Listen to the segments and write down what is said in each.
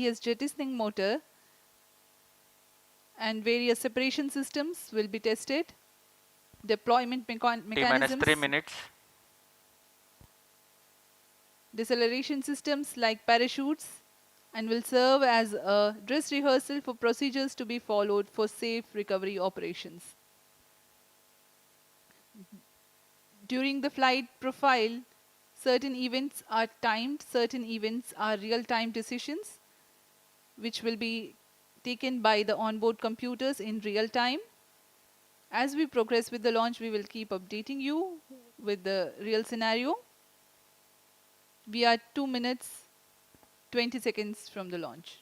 STS jettisoning motor, and various separation systems will be tested. Deployment mechanisms. T-3 minutes. Deceleration systems like parachutes, and will serve as a dress rehearsal for procedures to be followed for safe recovery operations. During the flight profile, certain events are timed, certain events are real-time decisions, which will be taken by the onboard computers in real time. As we progress with the launch, we will keep updating you with the real scenario. We are 2 minutes, 20 seconds from the launch.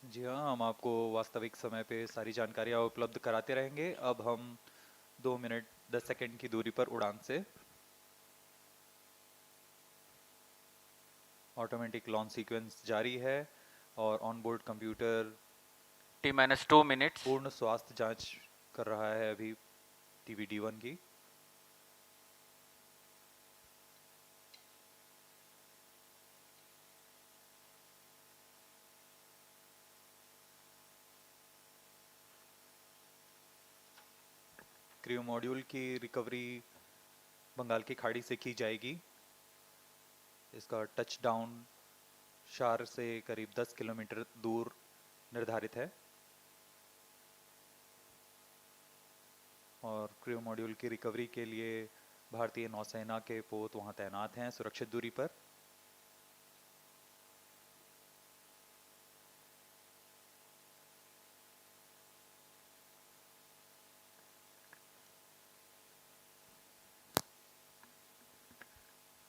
जी हाँ, हम आपको वास्तविक समय पे सारी जानकारियाँ उपलब्ध कराते रहेंगे। अब हम 2 मिनट 10 सेकंड की दूरी पर उड़ान से ऑटोमेटिक लॉन्च सीक्वेंस जारी है और ऑनबोर्ड कंप्यूटर T-2 minutes. पूर्ण स्वास्थ्य जांच कर रहा है अभी TV-D1 की। क्रू मॉड्यूल की रिकवरी बंगाल की खाड़ी से की जाएगी। इसका टच डाउन शार से करीब 10 किलोमीटर दूर निर्धारित है और क्रू मॉड्यूल की रिकवरी के लिए भारतीय नौसेना के पोत वहां तैनात हैं सुरक्षित दूरी पर।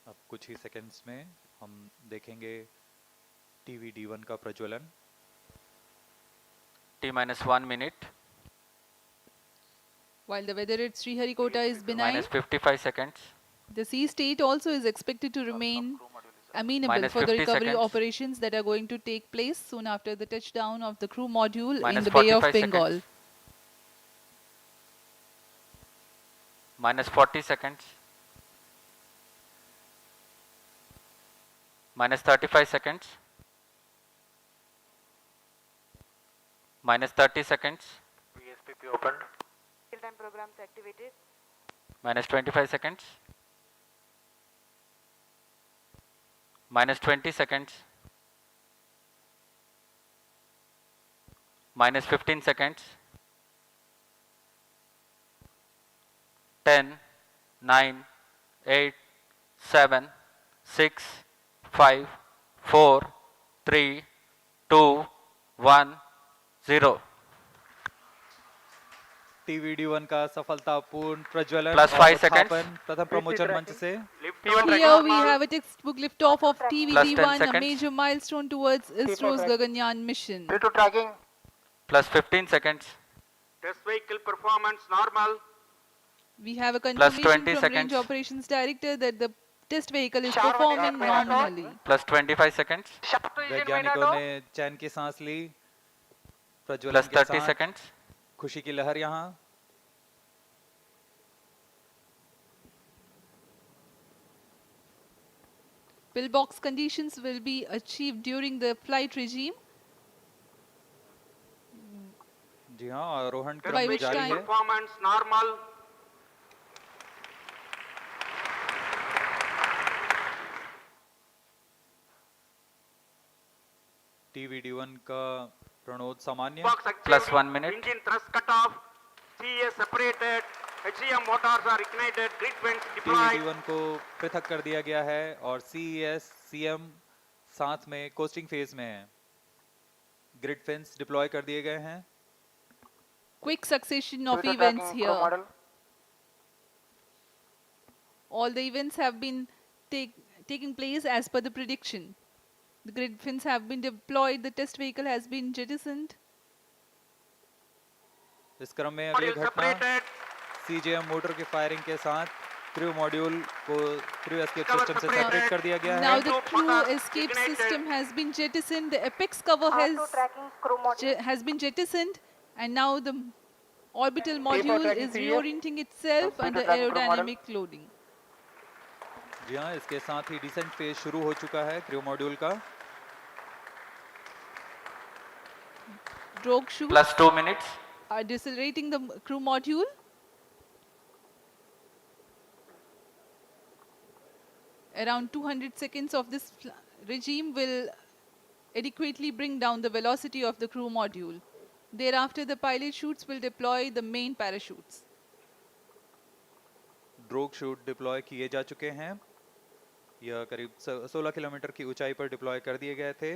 अब कुछ ही सेकंड्स में हम देखेंगे TV-D1 का प्रज्वलन। T-1 minute. While the weather at Sriharikota is benign, -55 seconds. the sea state also is expected to remain amenable for the -50 recovery seconds. operations that are going to take place soon after the touchdown of the crew module in the Bay -45 of Bengal. seconds. -40 seconds. -35 seconds. -30 seconds. VSPP opened. Real-time programs activated. -25 seconds. -20 seconds. -15 seconds. 10, 9, 8, 7, 6, 5, 4, 3, 2, 1, 0. TV-D1 का सफलतापूर्ण प्रज्वलन Plus और 5 seconds. उत्थापन प्रथम प्रमोचन मंच से। Here we have a textbook liftoff of Plus 10 TV-D1, a seconds. major milestone towards ISRO's Gaganyaan mission. Due to tracking, Plus 15 seconds. test vehicle performance normal. We have a Plus confirmation 20 from seconds. Range Operations Director that the test vehicle is SHAR performing minute. nominally. Plus 25 seconds. Shaft engine वैज्ञानिकों window. ने चैन की सांस ली। प्रज्वलन Plus के 30 साथ seconds. खुशी की लहर यहाँ। Pillbox conditions will be achieved during the flight regime, जी हाँ, आरोहण By क्रम which जारी time- है। Performance normal. TV-D1 का प्रणोद सामान्य। Box achieved. Plus 1 minute. Engine thrust cut off. CES separated. HCM motors are ignited. Grid vents deployed. TV-D1 को पृथक कर दिया गया है और CES CM साथ में कोस्टिंग फेज में है। ग्रिड फेंस डिप्लॉय कर दिए गए हैं। quick succession of Due to events tracking, crew here. model. All the events have been taking place as per the prediction. The grid fins have been deployed, the test vehicle has been jettisoned. इस क्रम में अगली Module घटना separated. CJM motor की firing के साथ crew module को crew escape Cover system से separated. सेपरेट कर दिया गया Now है। the Two crew motors escape ignited. system has been jettisoned, the apex cover R2 tracking crew module. has been jettisoned, and now the orbital Taper module tracking is CES. reorienting itself Computer under tracking crew model. aerodynamic loading. जी हाँ, इसके साथ ही decent phase शुरू हो चुका है crew module का। Drogue chutes plus 2 minutes, are decelerating the crew module. Around 200 seconds of this regime will adequately bring down the velocity of the crew module. Thereafter, the pilot chutes will deploy the main parachutes. Drogue shoot deploy किए जा चुके हैं। यह करीब 16 kilometre की ऊंचाई पर deploy कर दिए गए थे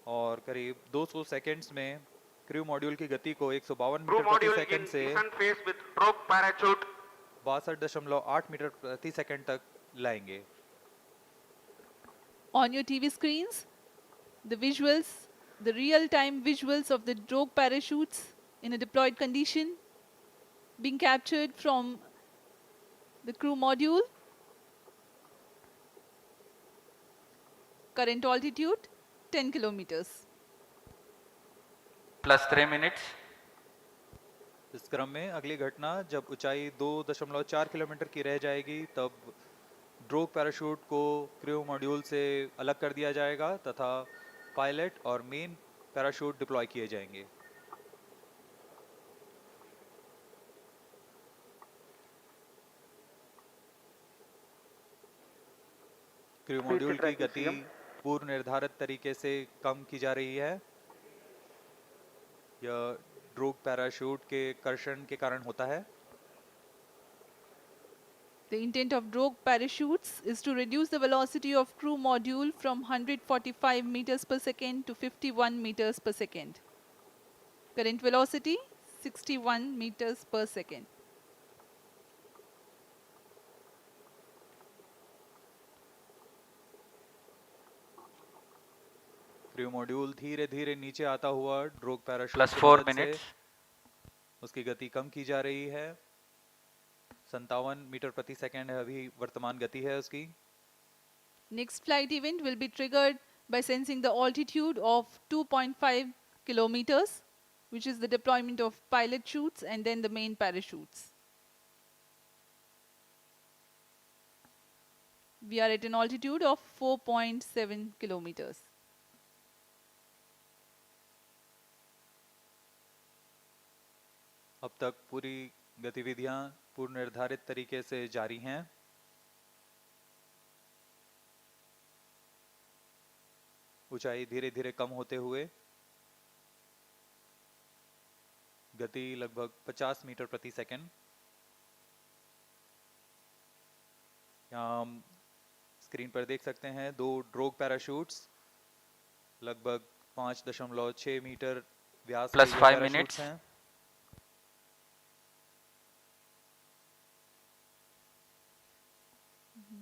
और करीब 200 सेकंड्स में क्रू मॉड्यूल की गति को 152 Crew मीटर प्रति module सेकंड in से descent phase with drogue parachute. 62.8 metre प्रति सेकंड तक लाएंगे। On your TV screens, the visuals, the real-time visuals of the drogue parachutes in a deployed condition being captured from the crew module. Current altitude 10 kilometers. plus 3 minutes, इस क्रम में अगली घटना जब ऊंचाई 2.4 किलोमीटर की रह जाएगी तब ड्रोग पैराशूट को क्रू मॉड्यूल से अलग कर दिया जाएगा तथा पायलट और मेन पैराशूट डिप्लॉय किए जाएंगे। क्रू मॉड्यूल की गति पूर्व निर्धारित तरीके से कम की जा रही है। यह ड्रोग पैराशूट के कर्षण के कारण होता है। The intent of drogue parachutes is to reduce the velocity of crew module from 145 meters per second to 51 meters per second. Current velocity 61 meters per second. Crew module धीरे धीरे नीचे आता हुआ ड्रोग पैराशूट plus की 4 मदद से minutes, उसकी गति कम की जा रही है। 57 मीटर प्रति सेकंड है अभी वर्तमान गति है उसकी। Next flight event will be triggered by sensing the altitude of 2.5 kilometers, which is the deployment of pilot chutes and then the main parachutes. We are at an altitude of 4.7 kilometers. अब तक पूरी गतिविधियां पूर्व निर्धारित तरीके से जारी हैं। ऊंचाई धीरे धीरे कम होते हुए गति लगभग 50 मीटर प्रति सेकंड। यहाँ हम स्क्रीन पर देख सकते हैं दो ड्रोग पैराशूट्स लगभग 5.6 मीटर व्यास Plus के ये 5 पैराशूट्स minutes. हैं।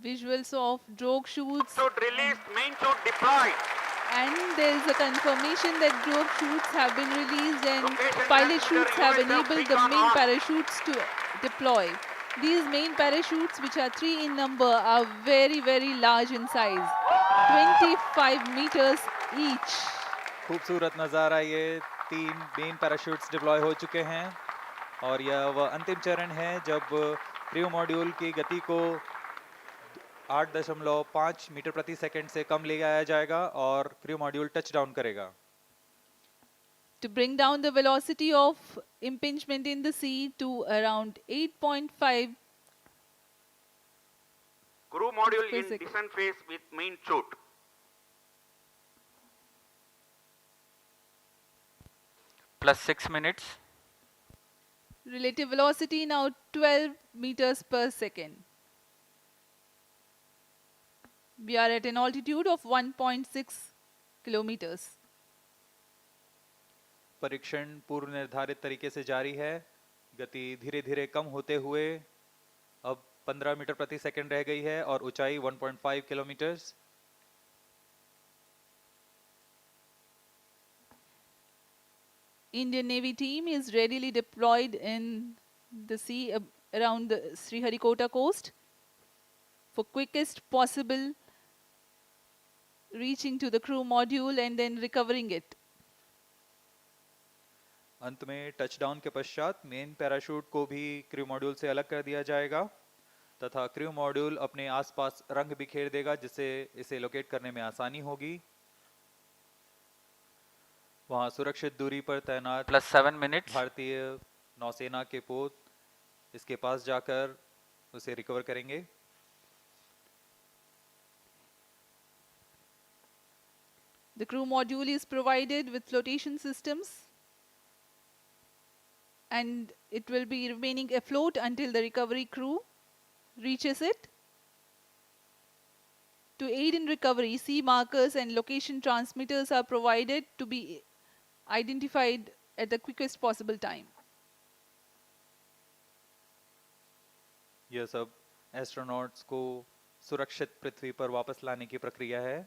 Visuals of drogue chutes, Chute released, main chute deployed. and there is a confirmation that drogue chutes have been released and Location pilot and chutes the have units of enabled the beacon main on. parachutes to deploy. These main parachutes, which are 3 in number, are very, very large in size, 25 meters each. खूबसूरत नज़ारा ये 3 main parachutes deploy हो चुके हैं और यह वह अंतिम चरण है जब क्रू मॉड्यूल की गति को 8.5 मीटर प्रति सेकंड से कम ले आया जाएगा और क्रू मॉड्यूल टच डाउन करेगा। To bring down the velocity of impingement in the sea to around 8.5 Crew module per in second. descent phase with main chute. plus 6 minutes, Relative velocity now 12 meters per second. We are at an altitude of 1.6 kilometers. परीक्षण पूर्व निर्धारित तरीके से जारी है। गति धीरे धीरे कम होते हुए अब 15 मीटर प्रति सेकंड रह गई है और ऊंचाई 1.5 kilometre. Indian Navy team is readily deployed in the sea around the Sriharikota coast for quickest possible reaching to the crew module and then recovering it. अंत में टचडाउन के पश्चात मेन पैराशूट को भी क्रू मॉड्यूल से अलग कर दिया जाएगा तथा क्रू मॉड्यूल अपने आसपास रंग बिखेर देगा जिससे इसे लोकेट करने में आसानी होगी। वहां सुरक्षित दूरी पर तैनात +7 minutes. भारतीय नौसेना के पोत इसके पास जाकर उसे रिकवर करेंगे। The crew module is provided with flotation systems and it will be remaining afloat until the recovery crew reaches it. To aid in recovery, sea markers and location transmitters are provided to be identified at the quickest possible time. यह सब astronauts को सुरक्षित पृथ्वी पर वापस लाने की प्रक्रिया है।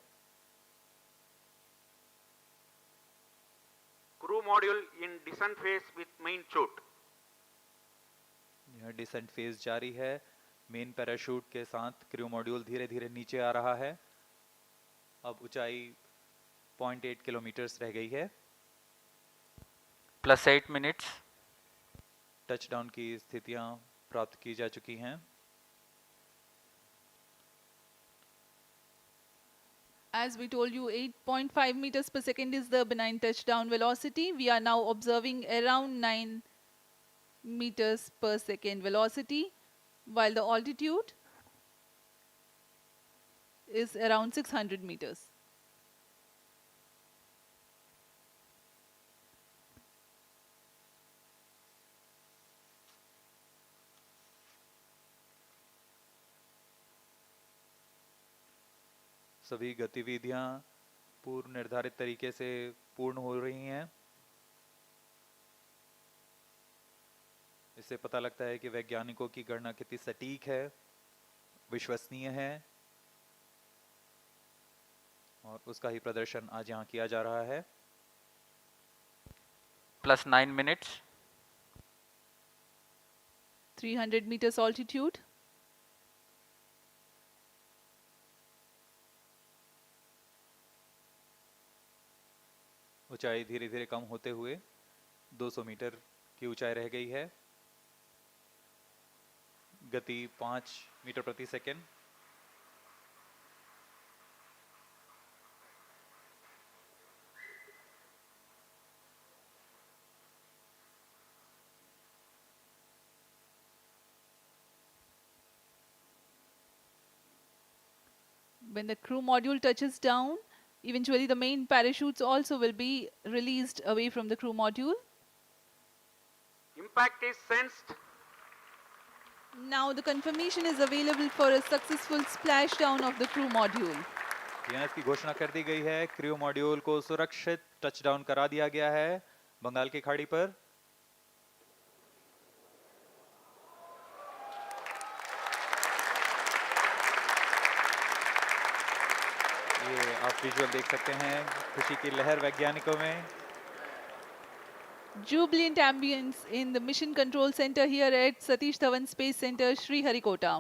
Crew module in descent phase with main chute. यह डिसेंट फेज जारी है। मेन पैराशूट के साथ क्रू मॉड्यूल धीरे धीरे नीचे आ रहा है। अब ऊंचाई 0.8 किलोमीटर रह गई है। +8 minutes. टचडाउन की स्थितियां प्राप्त की जा चुकी हैं। As we told you, 8.5 meters per second is the benign touchdown velocity. We are now observing around 9 meters per second velocity, while the altitude is around 600 meters. सभी गतिविधियां पूर्व निर्धारित तरीके से पूर्ण हो रही हैं। इससे पता लगता है कि वैज्ञानिकों की गणना कितनी सटीक है, विश्वसनीय है और उसका ही प्रदर्शन आज यहाँ किया जा रहा है। +9 minutes. 300 meters altitude. ऊंचाई धीरे धीरे कम होते हुए 200 मीटर की ऊंचाई रह गई है। गति 5 मीटर प्रति second. When the crew module touches down, eventually the main parachutes also will be released away from the crew module. Impact is sensed. Now the confirmation is available for a successful splashdown of the crew module. यहाँ इसकी घोषणा कर दी गई है। Crew module को सुरक्षित touchdown करा दिया गया है बंगाल की खाड़ी पर। ये आप विजुअल देख सकते हैं, खुशी की लहर वैज्ञानिकों में। Jubilant ambience in the Mission Control Center here at Satish Dhawan Space Center, Sriharikota.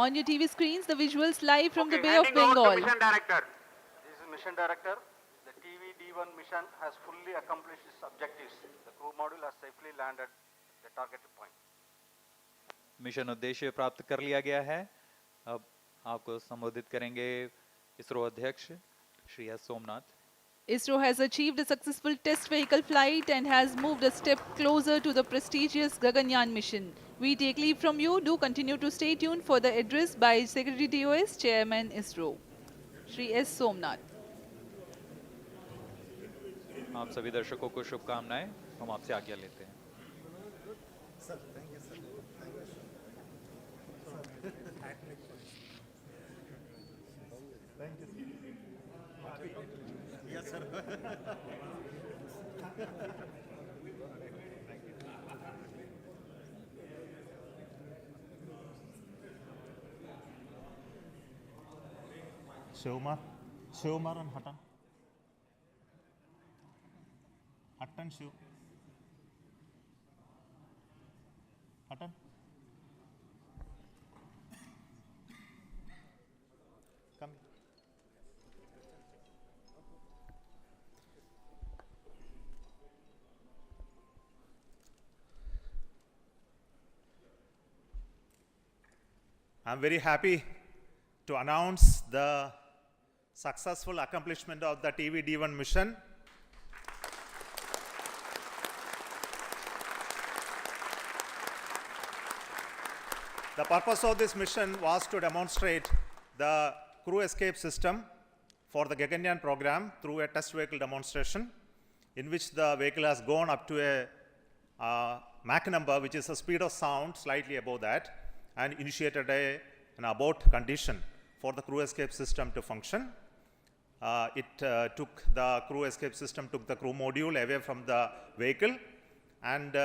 On your TV screens, the visuals live from the Okay, Bay of handing over to Bengal. Mission Director. This is Mission Director. The TV-D1 mission has fully accomplished its objectives. The crew module has safely landed the targeted point. Mission उद्देश्य प्राप्त कर लिया गया है। अब आपको संबोधित करेंगे इसरो अध्यक्ष Shri S Somnath. ISRO has achieved a successful test vehicle flight and has moved a step closer to the prestigious Gaganyaan mission. We take leave from you. Do continue to stay tuned for the address by Secretary DOS, Chairman ISRO, Shri S. Somnath. आप सभी दर्शकों को शुभकामनाएं। हम आपसे आज्ञा लेते हैं। Shivkumar and Hatan. Hatan, Shiv. Hatan. Come. I'm very happy to announce the successful accomplishment of the TV-D1 mission. The purpose of this mission was to demonstrate the crew escape system for the Gaganyaan program through a test vehicle demonstration, in which the vehicle has gone up to a Mach number, which is a speed of sound slightly above that, and initiated an abort condition for the crew escape system to function. The crew escape system took the crew module away from the vehicle, and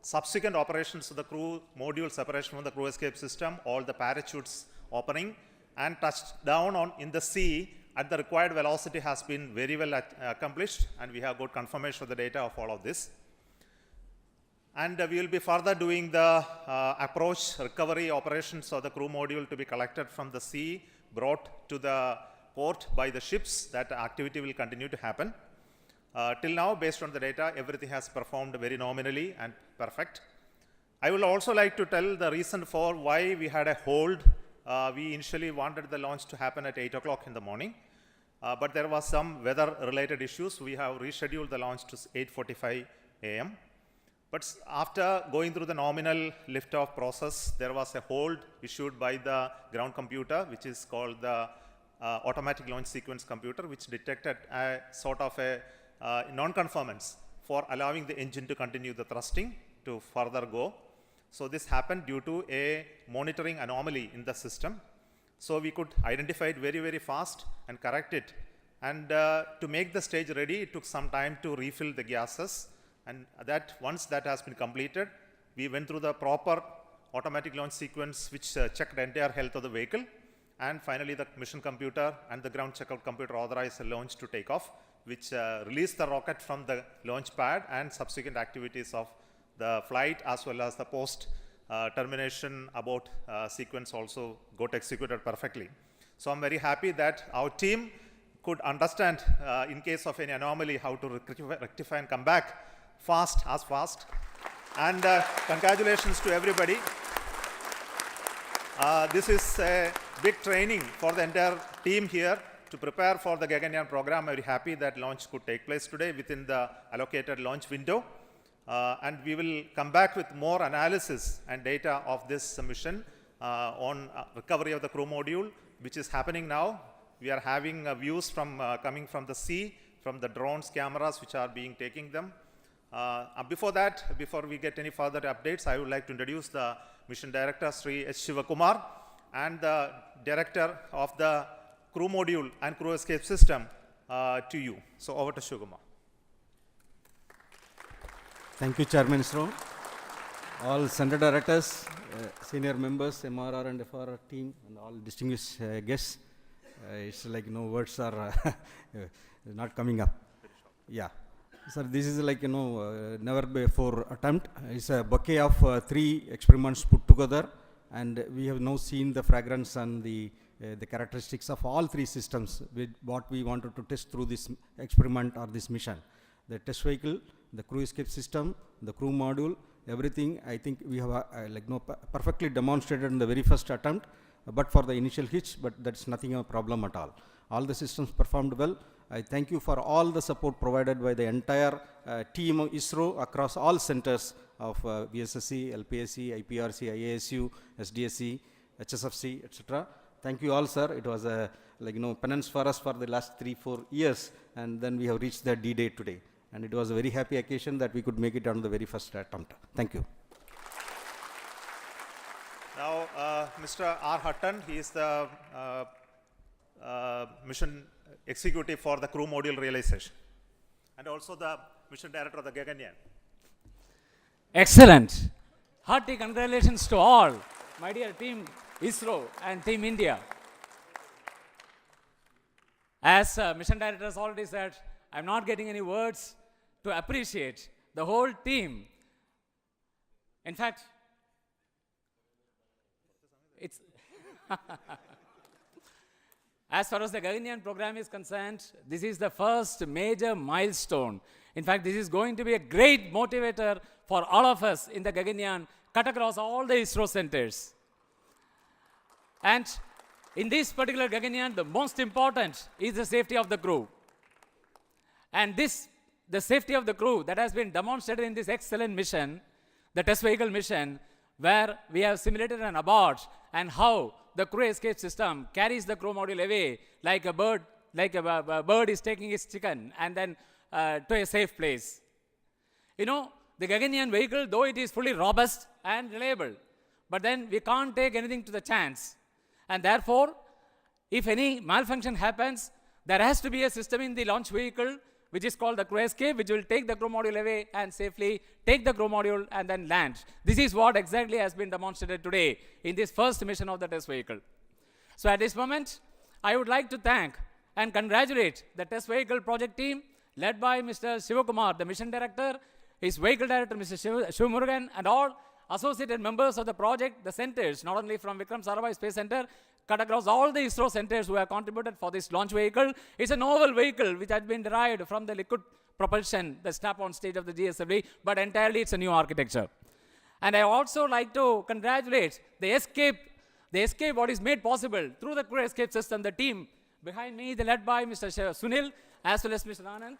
subsequent operations of the crew module separation from the crew escape system, all the parachutes opening, and touched down in the sea at the required velocity has been very well accomplished, and we have got confirmation of the data of all of this. And we will be further doing the approach recovery operations of the crew module to be collected from the sea, brought to the port by the ships. That activity will continue to happen. Till now, based on the data, everything has performed very nominally and perfect. I would also like to tell the reason for why we had a hold. We initially wanted the launch to happen at 8 o'clock in the morning, but there was some weather-related issues. We have rescheduled the launch to 8:45 a.m. But after going through the nominal liftoff process, there was a hold issued by the ground computer, which is called the automatic launch sequence computer, which detected a sort of a non-conformance for allowing the engine to continue the thrusting to further go. So this happened due to a monitoring anomaly in the system. So we could identify it very, very fast and correct it. And to make the stage ready, it took some time to refill the gases. And that once that has been completed, we went through the proper automatic launch sequence, which checked the entire health of the vehicle. And finally, the mission computer and the ground checkout computer authorized the launch to take off, which released the rocket from the launch pad, and subsequent activities of the flight as well as the post termination abort sequence also got executed perfectly. So I'm very happy that our team could understand in case of any anomaly how to rectify and come back fast. And congratulations to everybody. This is a big training for the entire team here to prepare for the Gaganyaan program. I'm very happy that launch could take place today within the allocated launch window. And we will come back with more analysis and data of this mission on recovery of the crew module, which is happening now. We are having views from coming from the sea, from the drones, cameras which are being taking them. Before that, before we get any further updates, I would like to introduce the mission director, Sri H. Shivakumar, and the director of the crew module and crew escape system to you. So over to Shivakumar. Thank you, Chairman ISRO. All center directors, senior members, MRR and FRR team, and all distinguished guests. It's like, words are not coming up. Yeah. Sir, this is like, never before attempt. It's a bouquet of 3 experiments put together, and we have now seen the fragrance and the characteristics of all 3 systems with what we wanted to test through this experiment or this mission. The test vehicle, the crew escape system, the crew module, everything I think we have perfectly demonstrated in the very first attempt, but for the initial hitch, but that's nothing a problem at all. All the systems performed well. I thank you for all the support provided by the entire team of ISRO across all centers of VSSC, LPSC, IPRC, IASU, SDSC, HSFC, etc. Thank you all, sir. It was a penance for us for the last 3-4 years, and then we have reached the D-Day today. And it was a very happy occasion that we could make it on the very first attempt. Thank you. Now, Mr. R. Hutton, he is the mission executive for the crew module realization, and also the mission director of the Gaganyaan. Excellent. Hearty congratulations to all, my dear team ISRO and Team India. As mission director has already said, I'm not getting any words to appreciate the whole team. In fact, it's as far as the Gaganyaan program is concerned, this is the first major milestone. In fact, this is going to be a great motivator for all of us in the Gaganyaan, cut across all the ISRO centers. And in this particular Gaganyaan, the most important is the safety of the crew. And the safety of the crew that has been demonstrated in this excellent mission, the test vehicle mission, where we have simulated an abort and how the crew escape system carries the crew module away like a bird is taking its chicken and then to a safe place. You know, the Gaganyaan vehicle, though it is fully robust and reliable, but then we can't take anything to the chance. And therefore, if any malfunction happens, there has to be a system in the launch vehicle which is called the crew escape, which will take the crew module away and safely take the crew module and then land. This is what exactly has been demonstrated today in this first mission of the test vehicle. So at this moment, I would like to thank and congratulate the test vehicle project team led by Mr. Shivakumar, the mission director, his vehicle director, Mr. Shivamurugan, and all associated members of the project, the centers, not only from Vikram Sarabhai Space Center, cut across all the ISRO centers who have contributed for this launch vehicle. It's a novel vehicle which has been derived from the liquid propulsion, the strap-on stage of the GSLV, but entirely it's a new architecture. And I also like to congratulate the escape what is made possible through the crew escape system, the team behind me, led by Mr. Sunil, as well as Mr. Anand,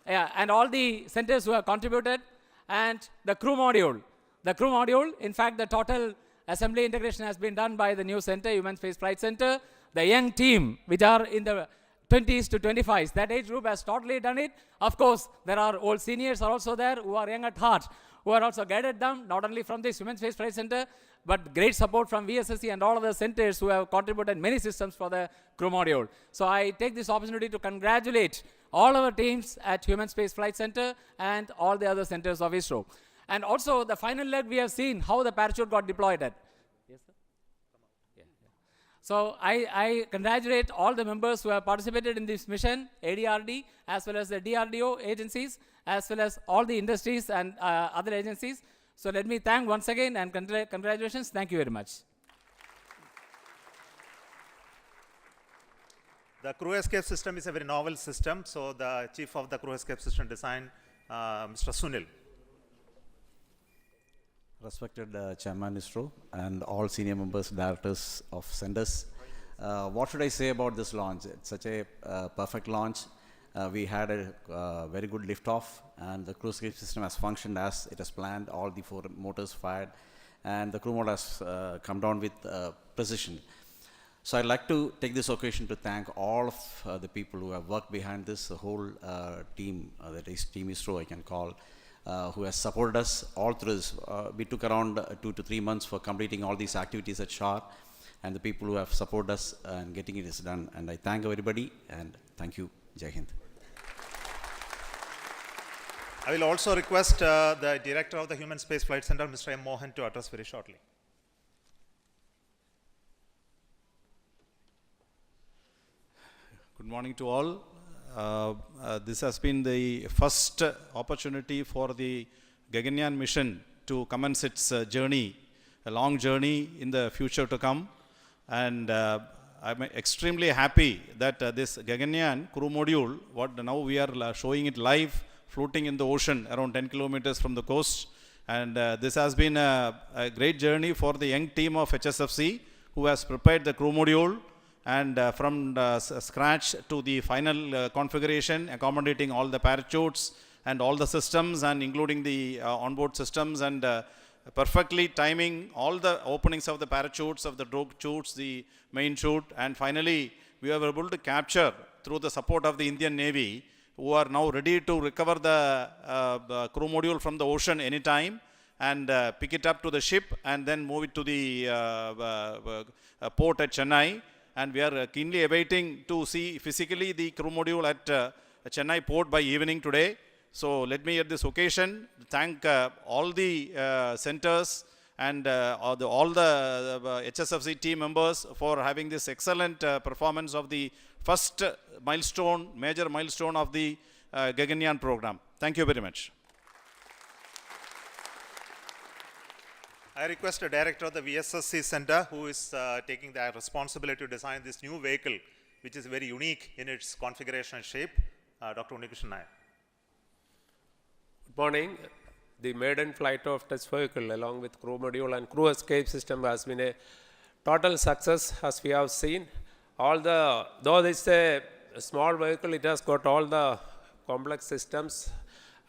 and all the centers who have contributed, and the crew module. The crew module, in fact, the total assembly integration has been done by the new center, Human Space Flight Center. The young team, which are in the 20s to 25s, that age group has totally done it. Of course, there are old seniors are also there who are young at heart, who are also guided them, not only from this Human Space Flight Center, but great support from VSSC and all other centers who have contributed many systems for the crew module. So I take this opportunity to congratulate all our teams at Human Space Flight Center and all the other centers of ISRO. And also the final leg, we have seen how the parachute got deployed at. Yes, sir? Yeah. So I congratulate all the members who have participated in this mission, ADRD, as well as the DRDO agencies, as well as all the industries and other agencies. So let me thank once again and congratulations. Thank you very much. The crew escape system is a very novel system. So the chief of the crew escape system design, Mr. Sunil. Respected Chairman ISRO and all senior members, directors of centers. What should I say about this launch? It's such a perfect launch. We had a very good liftoff, and the crew escape system has functioned as it has planned. All the 4 motors fired, and the crew mode has come down with precision. So I'd like to take this occasion to thank all of the people who have worked behind this, the whole team, that is Team ISRO I can call, who has supported us all through this. We took around 2 to 3 months for completing all these activities at SHAR, and the people who have supported us and getting it is done. And I thank everybody, and thank you. Jai Hind. I will also request the director of the Human Space Flight Center, Mr. M. Mohan, to address very shortly. Good morning to all. This has been the first opportunity for the Gaganyaan mission to commence its journey, a long journey in the future to come. And I'm extremely happy that this Gaganyaan crew module, what now we are showing it live, floating in the ocean around 10 kilometers from the coast. And this has been a great journey for the young team of HSFC, who has prepared the crew module, and from scratch to the final configuration, accommodating all the parachutes and all the systems, and including the onboard systems, and perfectly timing all the openings of the parachutes, of the drogue chutes, the main chute, and finally we were able to capture, through the support of the Indian Navy, who are now ready to recover the crew module from the ocean anytime, and pick it up to the ship and then move it to the port at Chennai. And we are keenly awaiting to see physically the crew module at Chennai port by evening today. So let me at this occasion thank all the centers and all the HSFC team members for having this excellent performance of the first milestone, major milestone of the Gaganyaan program. Thank you very much. I request the director of the VSSC Center, who is taking the responsibility to design this new vehicle, which is very unique in its configuration and shape, Dr. Unnikrishnan Nair. Good morning. The maiden flight of test vehicle along with crew module and crew escape system has been a total success as we have seen. Though it's a small vehicle, it has got all the complex systems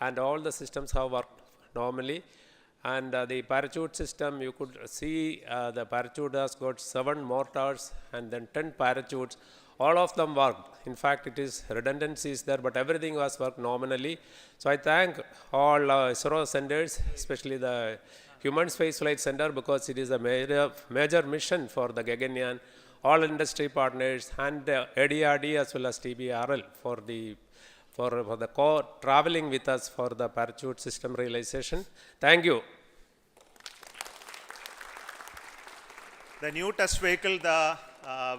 and all the systems have worked normally. And the parachute system, you could see the parachute has got 7 mortars and then 10 parachutes. All of them worked. In fact, it is redundancies there, but everything was worked nominally. So I thank all ISRO centers, especially the Human Spaceflight Center, because it is a major mission for the Gaganyaan, all industry partners and ADRD as well as TBRL for the traveling with us for the parachute system realization. Thank you. The new test vehicle,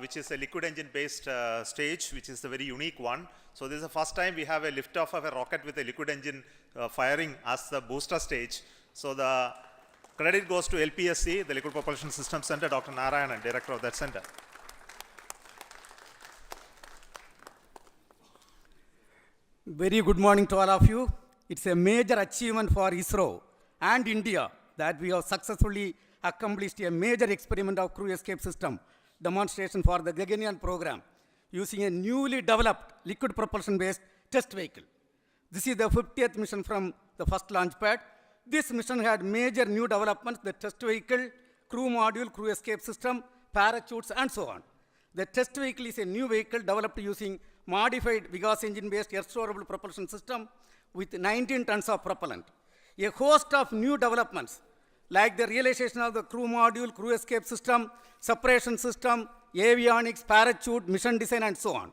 which is a liquid engine based stage, which is a very unique one. So this is the first time we have a liftoff of a rocket with a liquid engine firing as the booster stage. So the credit goes to LPSC, the Liquid Propulsion System Center, Dr. Narayanan, director of that center. Very good morning to all of you. It's a major achievement for ISRO and India that we have successfully accomplished a major experiment of crew escape system demonstration for the Gaganyaan program using a newly developed liquid propulsion based test vehicle. This is the 50th mission from the first launch pad. This mission had major new developments: the test vehicle, crew module, crew escape system, parachutes, and so on. The test vehicle is a new vehicle developed using modified Vigas engine-based air-storable propulsion system with 19 tons of propellant. A host of new developments like the realization of the crew module, crew escape system, separation system, avionics, parachute, mission design, and so on.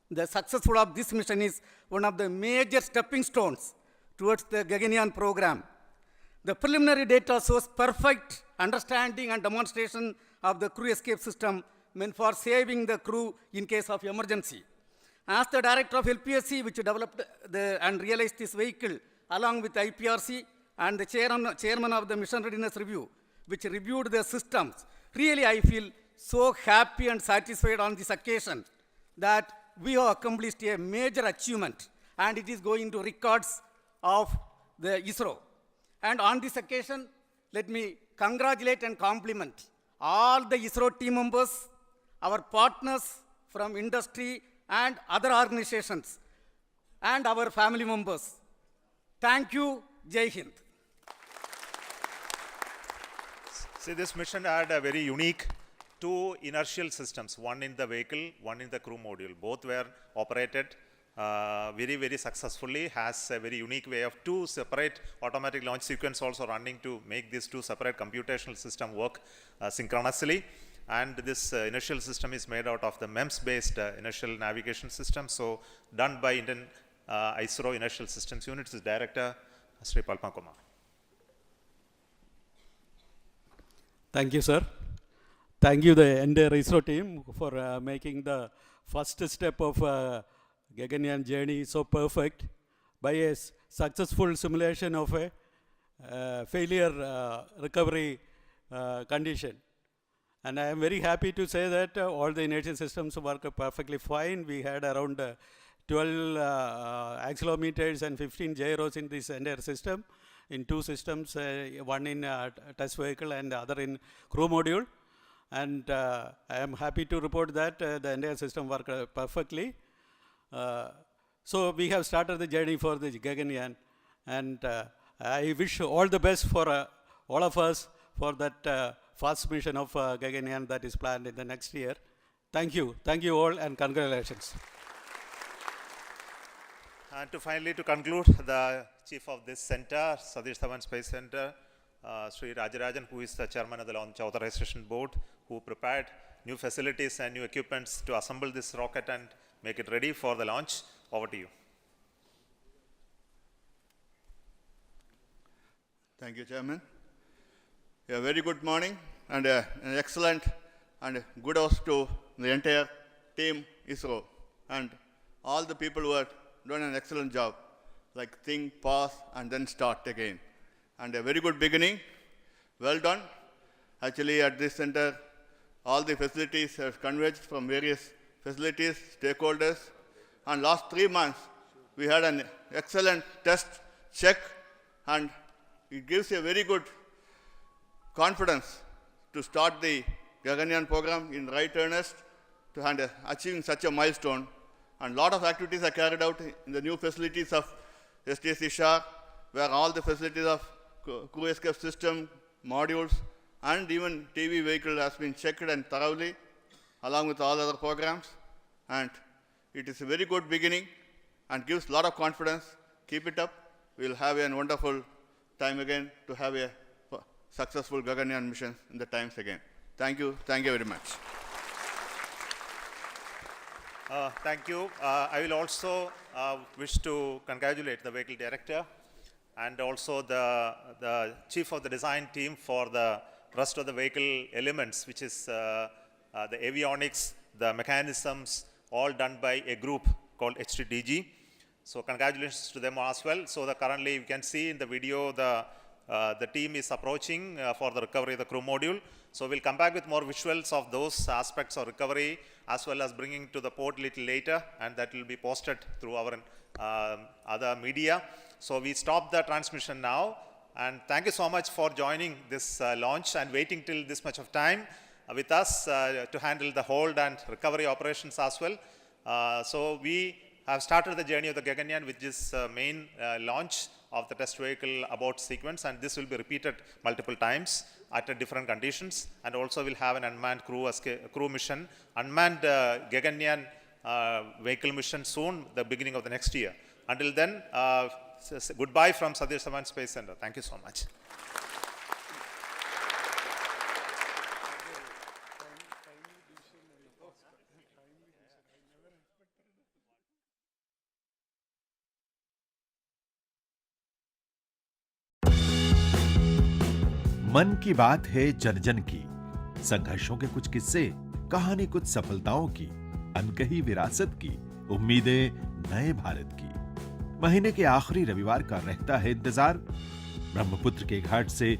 The success of this mission is one of the major stepping stones towards the Gaganyaan program. The preliminary data shows perfect understanding and demonstration of the crew escape system meant for saving the crew in case of emergency. As the director of LPSC, which developed and realized this vehicle, along with IPRC and the chairman of the Mission Readiness Review, which reviewed the systems, really I feel so happy and satisfied on this occasion that we have accomplished a major achievement, and it is going to records of the ISRO. And on this occasion, let me congratulate and compliment all the ISRO team members, our partners from industry and other organizations, and our family members. Thank you. Jai Hind. See, this mission had a very unique 2 inertial systems, one in the vehicle, one in the crew module. Both were operated very, very successfully, has a very unique way of 2 separate automatic launch sequence also running to make these 2 separate computational system work synchronously. And this inertial system is made out of the MEMS-based inertial navigation system. So done by Indian ISRO Inertial Systems Unit's director, Sri Palma Kumar. Thank you, sir. Thank you, the entire ISRO team, for making the first step of Gaganyaan journey so perfect by a successful simulation of a failure recovery condition. And I am very happy to say that all the inertial systems work perfectly fine. We had around 12 accelerometers and 15 gyros in this entire system, in 2 systems, one in test vehicle and the other in crew module. And I am happy to report that the entire system worked perfectly. So we have started the journey for the Gaganyaan, and I wish all the best for all of us for that first mission of Gaganyaan that is planned in the next year. Thank you all, and congratulations. And to conclude, the chief of this center, Satish Dhawan Space Center, Sri Rajarajan, who is the chairman of the Launch Authorization Board, who prepared new facilities and new equipments to assemble this rocket and make it ready for the launch. Over to you. Thank you, Chairman. A very good morning and an excellent and good host to the entire team ISRO and all the people who have done an excellent job, like think, pause, and then start again. And a very good beginning. Well done. Actually, at this center, all the facilities have converged from various facilities, stakeholders, and last 3 months, we had an excellent test check, and it gives a very good confidence to start the Gaganyaan program in right earnest and achieving such a milestone. And lot of activities are carried out in the new facilities of SDSC SHAR, where all the facilities of crew escape system, modules, and even TV vehicle has been checked and thoroughly, along with all other programs. And it is a very good beginning and gives a lot of confidence. Keep it up. We'll have a wonderful time again to have a successful Gaganyaan mission in the times again. Thank you. Thank you very much. Thank you. I will also wish to congratulate the vehicle director and also the chief of the design team for the rest of the vehicle elements, which is the avionics, the mechanisms, all done by a group called HTDG. So congratulations to them as well. So currently you can see in the video the team is approaching for the recovery of the crew module. So we'll come back with more visuals of those aspects of recovery, as well as bringing to the port a little later, and that will be posted through our other media. So we stop the transmission now, and thank you so much for joining this launch and waiting till this much of time with us to handle the hold and recovery operations as well. So we have started the journey of the Gaganyaan with this main launch of the test vehicle abort sequence, and this will be repeated multiple times at different conditions, and also we'll have an unmanned crew mission, unmanned Gaganyaan vehicle mission soon, the beginning of the next year. Until then, goodbye from Satish Dhawan Space Center. Thank you so much. मन की बात है जन जन की, संघर्षों के कुछ किस्से, कहानी कुछ सफलताओं की, अनकही विरासत की, उम्मीदें नए भारत की। महीने के आखिरी रविवार का रहता है इंतजार। ब्रह्मपुत्र के घाट से